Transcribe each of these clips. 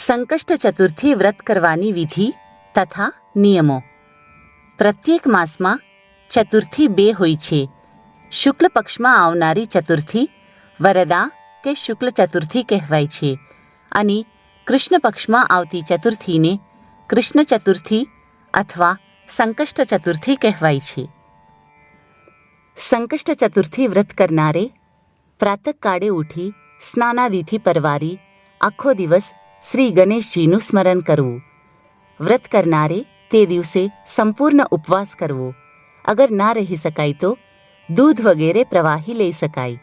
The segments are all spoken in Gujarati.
સંકષ્ટ ચતુર્થી વ્રત કરવાની વિધિ તથા નિયમો. પ્રત્યેક માસમાં ચતુર્થી બે હોય છે. શુક્લ પક્ષમાં આવનારી ચતુર્થી વરદા કે શુક્લ ચતુર્થી કહેવાય છે અને કૃષ્ણ પક્ષમાં આવતી ચતુર્થીને કૃષ્ણ ચતુર્થી અથવા સંકષ્ટ ચતુર્થી કહેવાય છે. સંકષ્ટ ચતુર્થી વ્રત કરનારે પ્રાતઃકાળે ઉઠી સ્નાનાદિથી પરવારી આખો દિવસ શ્રી ગણેશજીનું સ્મરણ કરવું. વ્રત કરનારે તે દિવસે સંપૂર્ણ ઉપવાસ કરવો. અગર ના રહી શકાય તો દૂધ વગેરે પ્રવાહી લઈ શકાય.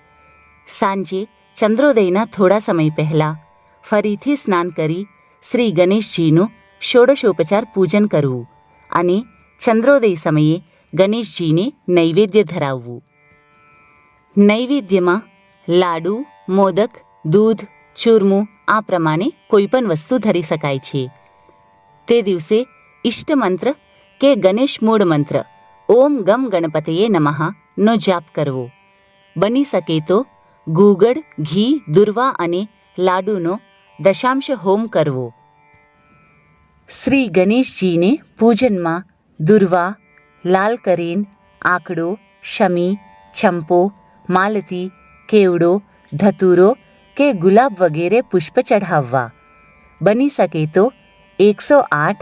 સાંજે ચંદ્રોદયના થોડા સમય પહેલાં ફરીથી સ્નાન કરી શ્રી ગણેશજીનું ષોડશોપચાર પૂજન કરવું અને ચંદ્રોદય સમયે ગણેશજીને નૈવેદ્ય ધરાવવું. નૈવેદ્યમાં લાડુ, મોદક, દૂધ, ચૂરમું આ પ્રમાણે કોઈ પણ વસ્તુ ધરી શકાય છે. તે દિવસે ઇષ્ટમંત્ર કે ગણેશ મૂળ મંત્ર ઓમ ગમ ગણપતયે નમઃ નો જાપ કરવો. બની શકે તો ગુગળ, ઘી, દુર્વા અને લાડુનો દશાંશ હોમ કરવો. શ્રી ગણેશજીને પૂજનમાં દુર્વા, લાલ કરીન, આંકડો, શમી, ચંપો, માલતી, કેવડો, ધતુરો કે ગુલાબ વગેરે પુષ્પ ચઢાવવા. બની શકે તો 108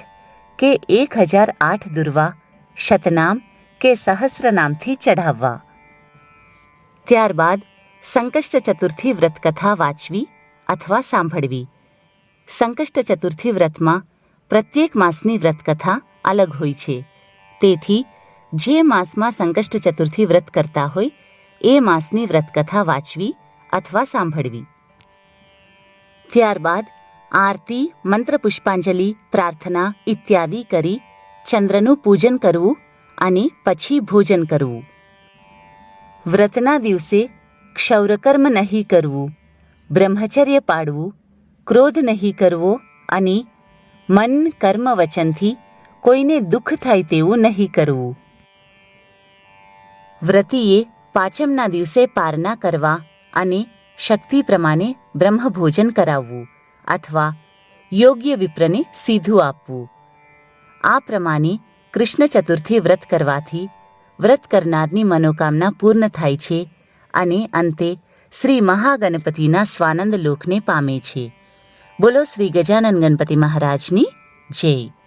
કે 1008 દુર્વા શતનામ કે સહસ્રનામથી ચઢાવવા. ત્યારબાદ સંકષ્ટ ચતુર્થી વ્રતકથા વાંચવી અથવા સાંભળવી. સંકષ્ટ ચતુર્થી વ્રતમાં પ્રત્યેક માસની વ્રતકથા અલગ હોય છે. તેથી જે માસમાં સંકષ્ટ ચતુર્થી વ્રત કરતા હોય એ માસની વ્રતકથા વાંચવી અથવા સાંભળવી. ત્યારબાદ આરતી, મંત્ર પુષ્પાંજલિ, પ્રાર્થના ઇત્યાદિ કરી ચંદ્રનું પૂજન કરવું અને પછી ભોજન કરવું. વ્રતના દિવસે ક્ષૌરકર્મ નહીં કરવું, બ્રહ્મચર્ય પાળવું, ક્રોધ નહીં કરવો અને મન, કર્મ, વચનથી કોઈને દુઃખ થાય તેવું નહીં કરવું. વ્રતીએ પાંચમના દિવસે પારણા કરવા અને શક્તિ પ્રમાણે બ્રહ્મભોજન કરાવવું અથવા યોગ્ય વિપ્રને સીધું આપવું. આ પ્રમાણે કૃષ્ણ ચતુર્થી વ્રત કરવાથી વ્રત કરનારની મનોકામના પૂર્ણ થાય છે અને અંતે શ્રી મહાગણપતિના સ્વાનંદ લોકને પામે છે. બોલો શ્રી ગજાનન ગણપતિ મહારાજની જય.